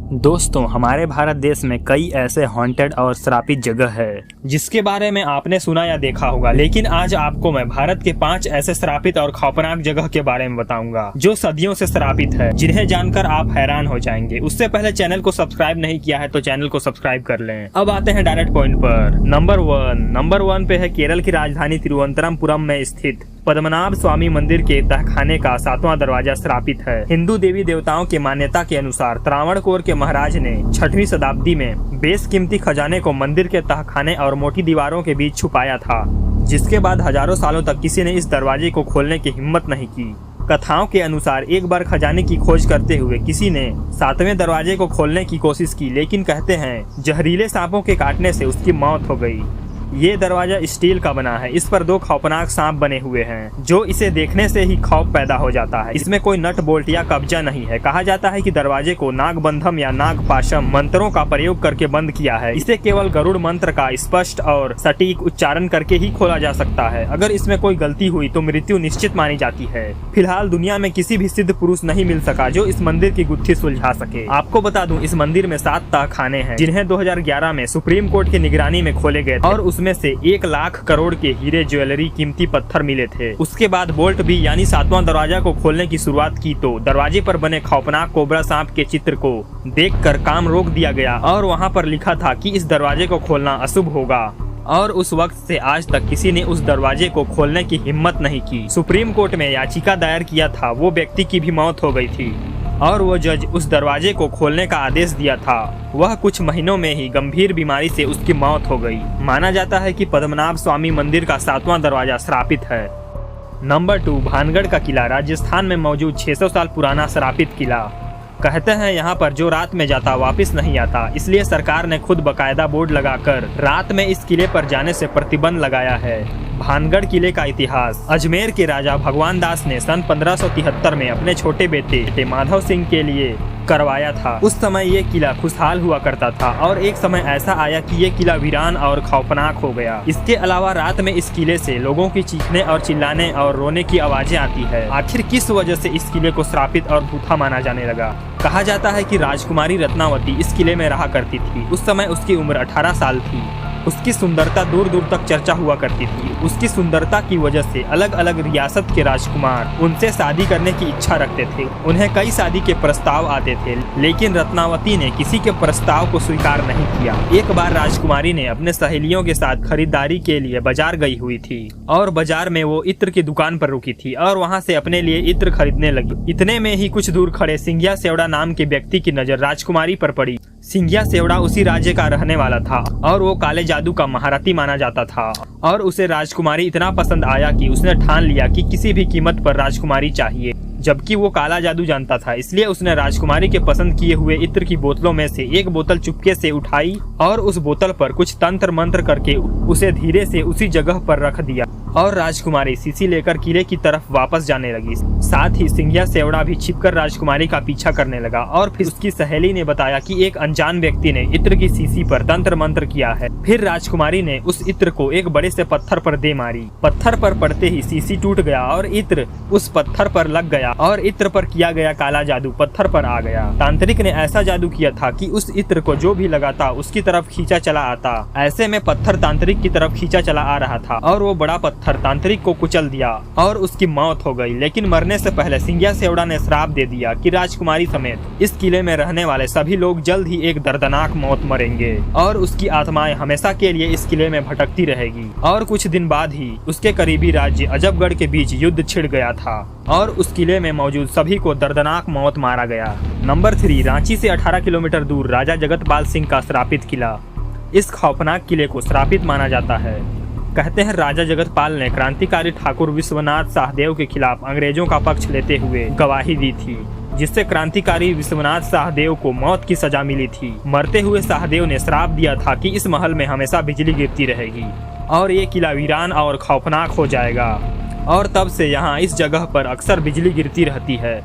दोस्तों, हमारे भारत देश में कई ऐसे हॉन्टेड और श्रापित जगह है जिसके बारे में आपने सुना या देखा होगा, लेकिन आज आपको मैं भारत के 5 ऐसे श्रापित और खौफनाक जगह के बारे में बताऊंगा जो सदियों से श्रापित है, जिन्हें जानकर आप हैरान हो जाएंगे। उससे पहले चैनल को सब्सक्राइब नहीं किया है तो चैनल को सब्सक्राइब कर लें। अब आते हैं डायरेक्ट पॉइंट पर। नंबर वन पे है केरल की राजधानी तिरुवनंतपुरम में स्थित पद्मनाभ स्वामी मंदिर के तहखाने का 7वां दरवाजा श्रापित है। हिंदू देवी देवताओं की मान्यता के अनुसार त्रावणकोर के महाराज ने 6वीं शताब्दी में बेशकीमती खजाने को मंदिर के तहखाने और मोटी दीवारों के बीच छुपाया था, जिसके बाद हजारों सालों तक किसी ने इस दरवाजे को खोलने की हिम्मत नहीं की। कथाओं के अनुसार एक बार खजाने की खोज करते हुए किसी ने 7वें दरवाजे को खोलने की कोशिश की, लेकिन कहते हैं जहरीले सांपों के काटने से उसकी मौत हो गई। ये दरवाजा स्टील का बना है। इस पर 2 खौफनाक सांप बने हुए हैं जो इसे देखने से ही खौफ पैदा हो जाता है। इसमें कोई नट बोल्ट या कब्जा नहीं है। कहा जाता है कि दरवाजे को नागबंधम या नागपाशम मंत्रों का प्रयोग करके बंद किया है। इसे केवल गरुड़ मंत्र का स्पष्ट और सटीक उच्चारण करके ही खोला जा सकता है। अगर इसमें कोई गलती हुई तो मृत्यु निश्चित मानी जाती है। फिलहाल दुनिया में किसी भी सिद्ध पुरुष नहीं मिल सका जो इस मंदिर की गुत्थी सुलझा सके। आपको बता दूं, इस मंदिर में 7 तहखाने हैं जिन्हें 2011 में सुप्रीम कोर्ट की निगरानी में खोले गए और उसमें से 1 लाख करोड़ के हीरे, ज्वेलरी, कीमती पत्थर मिले थे। उसके बाद बोल्ट भी यानी 7वां दरवाजा को खोलने की शुरुआत की तो दरवाजे पर बने खौफनाक कोबरा सांप के चित्र को देखकर काम रोक दिया गया और वहां पर लिखा था कि इस दरवाजे को खोलना अशुभ होगा। और उस वक्त से आज तक किसी ने उस दरवाजे को खोलने की हिम्मत नहीं की। सुप्रीम कोर्ट में याचिका दायर किया था, वो व्यक्ति की भी मौत हो गई थी और वो जज उस दरवाजे को खोलने का आदेश दिया था। वह कुछ महीनों में ही गंभीर बीमारी से उसकी मौत हो गई। माना जाता है कि पद्मनाभ स्वामी मंदिर का 7वां दरवाजा श्रापित है। नंबर 2, भानगढ़ का किला। राजस्थान में मौजूद 600 साल पुराना श्रापित किला। कहते हैं यहाँ पर जो रात में जाता वापस नहीं आता, इसलिए सरकार ने खुद बकायदा बोर्ड लगाकर रात में इस किले पर जाने से प्रतिबंध लगाया है। भानगढ़ किले का इतिहास। अजमेर के राजा भगवान दास ने सन 1573 में अपने छोटे बेटे माधव सिंह के लिए करवाया था। उस समय ये किला खुशहाल हुआ करता था और एक समय ऐसा आया कि ये किला वीरान और खौफनाक हो गया। इसके अलावा रात में इस किले से लोगों की चीखने और चिल्लाने और रोने की आवाजें आती है। आखिर किस वजह से इस किले को श्रापित और भूता माना जाने लगा? कहा जाता है कि राजकुमारी रत्नावती इस किले में रहा करती थी। उस समय उसकी उम्र 18 साल थी। उसकी सुंदरता दूर दूर तक चर्चा हुआ करती थी। उसकी सुंदरता की वजह से अलग अलग रियासत के राजकुमार उनसे शादी करने की इच्छा रखते थे। उन्हें कई शादी के प्रस्ताव आते थे, लेकिन रत्नावती ने किसी के प्रस्ताव को स्वीकार नहीं किया। एक बार राजकुमारी ने अपने सहेलियों के साथ खरीदारी के लिए बाजार गई हुई थी और बाजार में वो इत्र की दुकान पर रुकी थी और वहाँ से अपने लिए इत्र खरीदने लगी। इतने में ही कुछ दूर खड़े सिंघिया सेवड़ा नाम के व्यक्ति की नजर राजकुमारी पर पड़ी। सिंघिया सेवड़ा उसी राज्य का रहने वाला था और वो काले जादू का महारथी माना जाता था और उसे राजकुमारी इतना पसंद आया कि उसने ठान लिया कि किसी भी कीमत पर राजकुमारी चाहिए। जबकि वो काला जादू जानता था, इसलिए उसने राजकुमारी के पसंद किए हुए इत्र की बोतलों में से एक बोतल चुपके से उठाई और उस बोतल पर कुछ तंत्र मंत्र करके उसे धीरे से उसी जगह पर रख दिया और राजकुमारी शीशी लेकर किले की तरफ वापस जाने लगी। साथ ही सिंघिया सेवड़ा भी छिपकर राजकुमारी का पीछा करने लगा और फिर उसकी सहेली ने बताया कि एक अनजान व्यक्ति ने इत्र की शीशी पर तंत्र मंत्र किया है। फिर राजकुमारी ने उस इत्र को एक बड़े से पत्थर पर दे मारी। पत्थर पर पड़ते ही शीशी टूट गया और इत्र उस पत्थर पर लग गया और इत्र पर किया गया काला जादू पत्थर पर आ गया। तांत्रिक ने ऐसा जादू किया था कि उस इत्र को जो भी लगाता उसकी तरफ खींचा चला आता। ऐसे में पत्थर तांत्रिक की तरफ खींचा चला आ रहा था और वो बड़ा पत्थर तांत्रिक को कुचल दिया और उसकी मौत हो गई। लेकिन मरने से पहले सिंघिया सेवड़ा ने श्राप दे दिया कि राजकुमारी समेत इस किले में रहने वाले सभी लोग जल्द ही एक दर्दनाक मौत मरेंगे और उसकी आत्माएं हमेशा के लिए इस किले में भटकती रहेगी। और कुछ दिन बाद ही उसके करीबी राज्य अजबगढ़ के बीच युद्ध छिड़ गया था और उस किले में मौजूद सभी को दर्दनाक मौत मारा गया। नंबर 3, रांची से 18 किलोमीटर दूर राजा जगतपाल सिंह का श्रापित किला। इस खौफनाक किले को श्रापित माना जाता है। कहते हैं राजा जगतपाल ने क्रांतिकारी ठाकुर विश्वनाथ शाहदेव के खिलाफ अंग्रेजों का पक्ष लेते हुए गवाही दी थी, जिससे क्रांतिकारी विश्वनाथ शाहदेव को मौत की सजा मिली थी। मरते हुए शाहदेव ने श्राप दिया था कि इस महल में हमेशा बिजली गिरती रहेगी और ये किला वीरान और खौफनाक हो जाएगा और तब से यहाँ इस जगह पर अक्सर बिजली गिरती रहती है।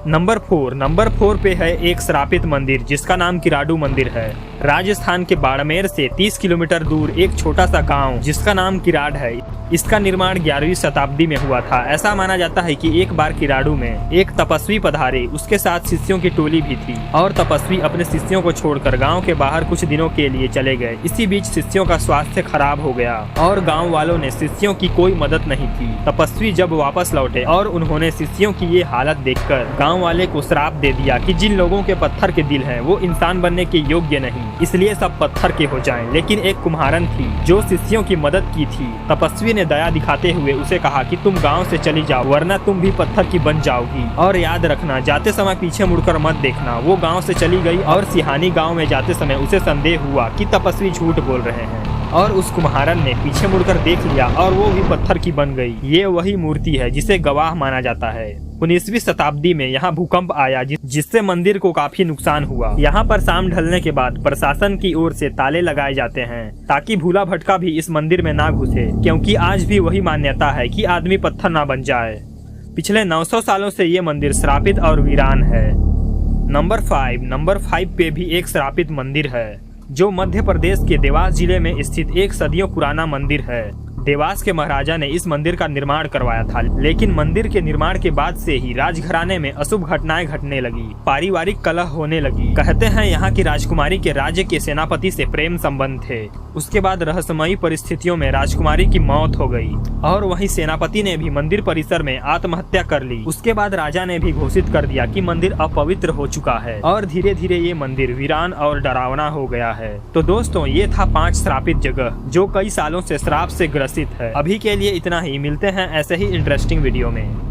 नंबर 4 पे है एक श्रापित मंदिर जिसका नाम किराडू मंदिर है। राजस्थान के बाड़मेर से 30 किलोमीटर दूर एक छोटा सा गांव जिसका नाम किराड़ है, इसका निर्माण 11वीं शताब्दी में हुआ था। ऐसा माना जाता है कि एक बार किराड़ू में एक तपस्वी पधारे, उसके साथ शिष्यों की टोली भी थी और तपस्वी अपने शिष्यों को छोड़कर गांव के बाहर कुछ दिनों के लिए चले गए। इसी बीच शिष्यों का स्वास्थ्य खराब हो गया और गांव वालों ने शिष्यों की कोई मदद नहीं की। तपस्वी जब वापस लौटे और उन्होंने शिष्यों की ये हालत देखकर गांव वाले को श्राप दे दिया कि जिन लोगों के पत्थर के दिल हैं वो इंसान बनने के योग्य नहीं, इसलिए सब पत्थर के हो जाएं। लेकिन एक कुम्हारन थी जो शिष्यों की मदद की थी। तपस्वी ने दया दिखाते हुए उसे कहा कि तुम गांव से चली जाओ वरना तुम भी पत्थर की बन जाओगी, और याद रखना जाते समय पीछे मुड़कर मत देखना। वो गांव से चली गई और सिहानी गांव में जाते समय उसे संदेह हुआ कि तपस्वी झूठ बोल रहे हैं, और उस कुम्हारन ने पीछे मुड़कर देख लिया और वो भी पत्थर की बन गई। ये वही मूर्ति है जिसे गवाह माना जाता है। 19वीं शताब्दी में यहाँ भूकंप आया जिससे मंदिर को काफी नुकसान हुआ। यहाँ पर शाम ढलने के बाद प्रशासन की ओर से ताले लगाए जाते हैं ताकि भूला भटका भी इस मंदिर में ना घुसे, क्योंकि आज भी वही मान्यता है कि आदमी पत्थर ना बन जाए। पिछले 900 सालों से ये मंदिर श्रापित और वीरान है। नंबर 5 पे भी एक श्रापित मंदिर है जो मध्य प्रदेश के देवास जिले में स्थित एक सदियों पुराना मंदिर है। देवास के महाराजा ने इस मंदिर का निर्माण करवाया था, लेकिन मंदिर के निर्माण के बाद से ही राजघराने में अशुभ घटनाएं घटने लगी, पारिवारिक कलह होने लगी। कहते हैं यहाँ की राजकुमारी के राज्य के सेनापति से प्रेम संबंध थे। उसके बाद रहस्यमयी परिस्थितियों में राजकुमारी की मौत हो गई और वहीं सेनापति ने भी मंदिर परिसर में आत्महत्या कर ली। उसके बाद राजा ने भी घोषित कर दिया कि मंदिर अपवित्र हो चुका है और धीरे धीरे ये मंदिर वीरान और डरावना हो गया है। तो दोस्तों, ये था 5 श्रापित जगह जो कई सालों से श्राप से ग्रसित है। अभी के लिए इतना ही, मिलते हैं ऐसे ही इंटरेस्टिंग वीडियो में।